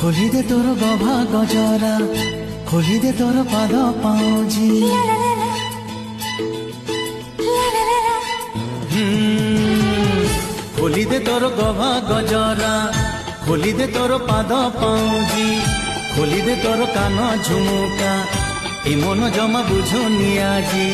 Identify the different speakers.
Speaker 1: खोली दे तोर गभा गजरा खोली दे तोर पाद पाउजी खोली दे तोर गभा गजरा खोली दे तोर पाद पाउजी खोली दे तोर कान झुमुका ए मन जमा बुझुनी आजी